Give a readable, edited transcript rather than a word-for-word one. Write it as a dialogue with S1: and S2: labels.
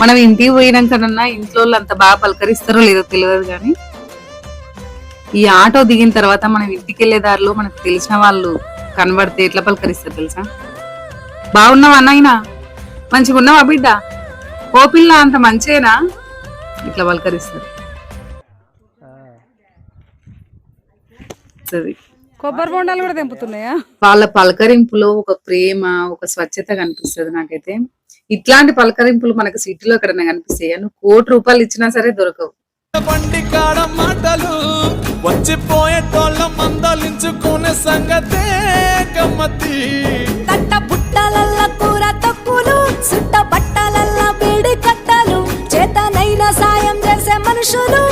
S1: మనం ఇంటికి పోయినాకనన్నా ఇంట్లో వాళ్ళు అంత బాగా పలకరిస్తారో లేదో తెలియదు కానీ ఈ ఆటో దిగిన తర్వాత మనం ఇంటికి వెళ్లే దారిలో మనకు తెలిసిన వాళ్ళు కనబడితే ఎట్లా పలకరిస్తారు తెలుసా? బాగున్నావా నాయనా, మంచిగా ఉన్నావా బిడ్డ, ఓ పిల్ల అంత మంచేనా, ఇట్లా పలకరిస్తారు.
S2: కొబ్బరి బొండాలు కూడా తెంపుతున్నాయా?
S1: వాళ్ళ పలకరింపులో ఒక ప్రేమ, ఒక స్వచ్ఛత కనిపిస్తుంది నాకైతే. ఇట్లాంటి పలకరింపులు మనకు సిటీలో ఎక్కడైనా కనిపిస్తాయా? నువ్వు ₹1,00,00,000 ఇచ్చినా సరే దొరకవు.
S3: బండి కాడ మాటలు వచ్చిపోయేటోళ్ళ మందలించుకునే సంగతే గమ్మతి.
S4: తట్ట బుట్టలల్ల కూర తక్కువలు, సుట్ట బట్టలల్ల బీడి కట్టలు, చేతనైన సాయం చేసే మనుషులు